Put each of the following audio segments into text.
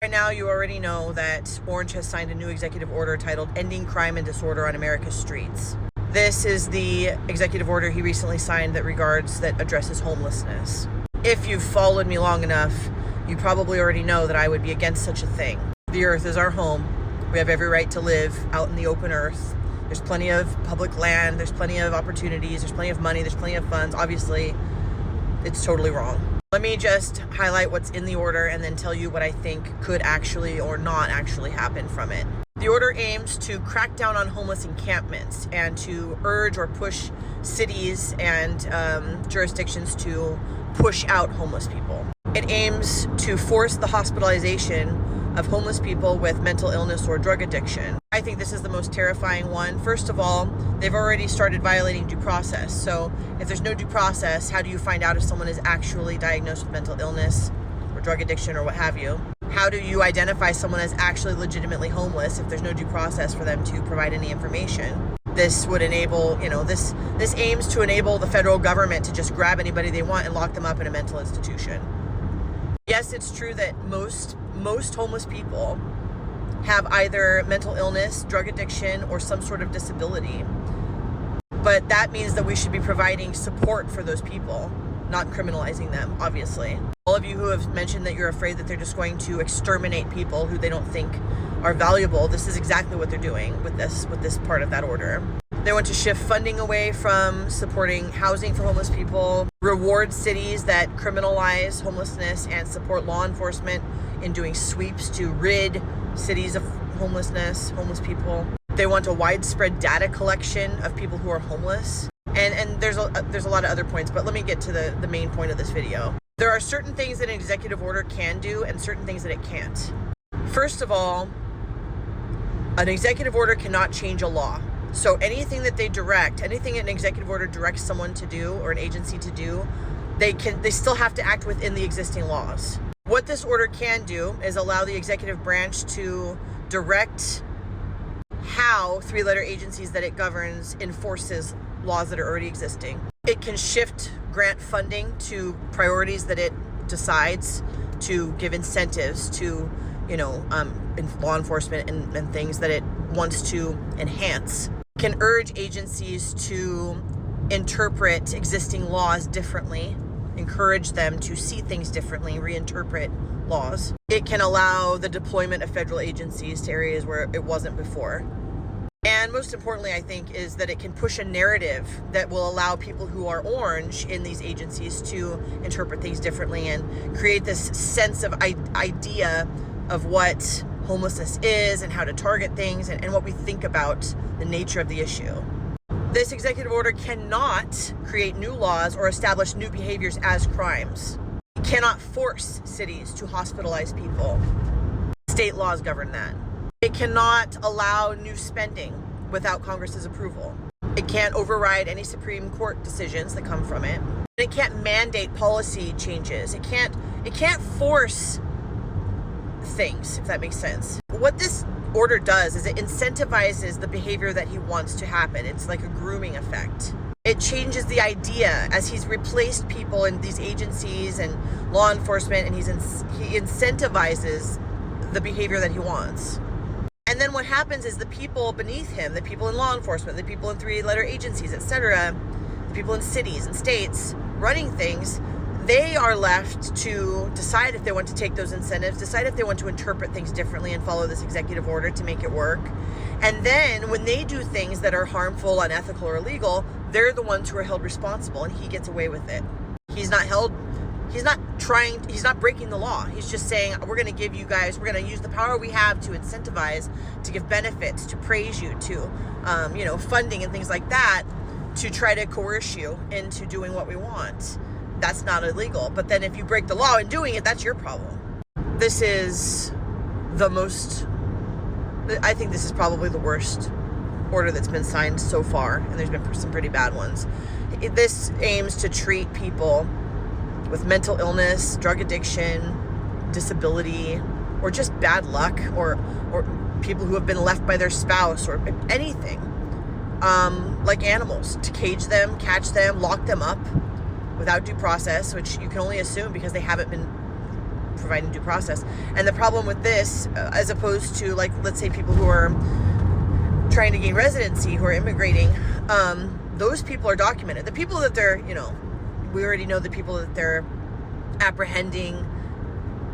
Right now, you already know that Orange has signed a new executive order titled Ending Crime and Disorder on America's Streets. This is the executive order he recently signed that addresses homelessness. If you've followed me long enough, you probably already know that I would be against such a thing. The earth is our home. We have every right to live out in the open earth. There's plenty of public land, there's plenty of opportunities, there's plenty of money, there's plenty of funds. Obviously, it's totally wrong. Let me just highlight what's in the order and then tell you what I think could actually or not actually happen from it. The order aims to crack down on homeless encampments and to urge or push cities and jurisdictions to push out homeless people. It aims to force the hospitalization of homeless people with mental illness or drug addiction. I think this is the most terrifying one. First of all, they've already started violating due process. So if there's no due process, how do you find out if someone is actually diagnosed with mental illness or drug addiction or what have you? How do you identify someone as actually legitimately homeless if there's no due process for them to provide any information? This would enable, this aims to enable the federal government to just grab anybody they want and lock them up in a mental institution. Yes, it's true that most homeless people have either mental illness, drug addiction, or some sort of disability. But that means that we should be providing support for those people, not criminalizing them, obviously. All of you who have mentioned that you're afraid that they're just going to exterminate people who they don't think are valuable, this is exactly what they're doing with this part of that order. They want to shift funding away from supporting housing for homeless people, reward cities that criminalize homelessness, and support law enforcement in doing sweeps to rid cities of homeless people. They want a widespread data collection of people who are homeless. And there's a lot of other points, but let me get to the main point of this video. There are certain things that an executive order can do and certain things that it can't. First of all, an executive order cannot change a law. So anything that anything an executive order directs someone to do or an agency to do, they still have to act within the existing laws. What this order can do is allow the executive branch to direct how three-letter agencies that it governs enforces laws that are already existing. It can shift grant funding to priorities that it decides, to give incentives to, in law enforcement and things that it wants to enhance. It can urge agencies to interpret existing laws differently, encourage them to see things differently, reinterpret laws. It can allow the deployment of federal agencies to areas where it wasn't before. And most importantly, I think, is that it can push a narrative that will allow people who are orange in these agencies to interpret things differently and create this sense of idea of what homelessness is and how to target things and what we think about the nature of the issue. This executive order cannot create new laws or establish new behaviors as crimes. It cannot force cities to hospitalize people. State laws govern that. It cannot allow new spending without Congress's approval. It can't override any Supreme Court decisions that come from it. It can't mandate policy changes. It can't force things, if that makes sense. What this order does is it incentivizes the behavior that he wants to happen. It's like a grooming effect. It changes the idea as he's replaced people in these agencies and law enforcement, and he incentivizes the behavior that he wants. And then what happens is the people beneath him, the people in law enforcement, the people in three-letter agencies, etc., the people in cities and states running things, they are left to decide if they want to take those incentives, decide if they want to interpret things differently and follow this executive order to make it work. And then when they do things that are harmful, unethical, or illegal, they're the ones who are held responsible, and he gets away with it. He's not breaking the law. He's just saying, we're going to use the power we have to incentivize, to give benefits, to praise you, to, funding and things like that, to try to coerce you into doing what we want. That's not illegal. But then if you break the law in doing it, that's your problem. This is I think this is probably the worst order that's been signed so far, and there's been some pretty bad ones. This aims to treat people with mental illness, drug addiction, disability, or just bad luck, or people who have been left by their spouse, or anything, like animals, to cage them, catch them, lock them up without due process, which you can only assume because they haven't been providing due process. And the problem with this, as opposed to, like, let's say people who are trying to gain residency, who are immigrating, those people are documented. The people that they're, we already know the people that they're apprehending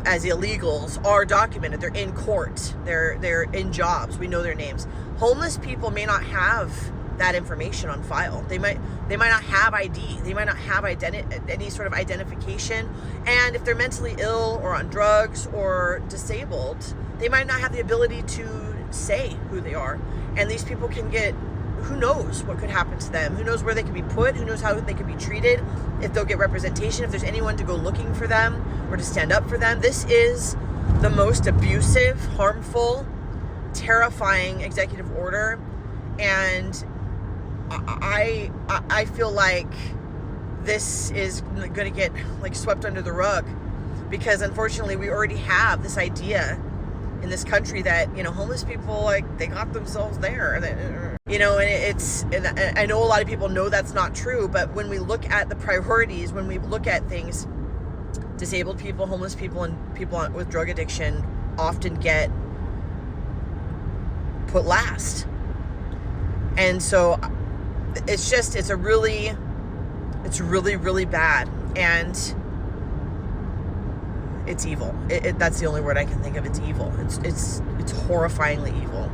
as illegals are documented. They're in court. They're in jobs. We know their names. Homeless people may not have that information on file. They might not have ID. They might not have any sort of identification. And if they're mentally ill or on drugs or disabled, they might not have the ability to say who they are. And these people can get, who knows what could happen to them? Who knows where they could be put? Who knows how they could be treated? If they'll get representation, if there's anyone to go looking for them or to stand up for them. This is the most abusive, harmful, terrifying executive order. And I feel like this is going to get like swept under the rug, because unfortunately we already have this idea in this country that, homeless people, like, they got themselves there, and I know a lot of people know that's not true, but when we look at the priorities, when we look at things, disabled people, homeless people, and people with drug addiction often get put last. And so it's really, really bad. And it's evil. That's the only word I can think of. It's evil. It's horrifyingly evil.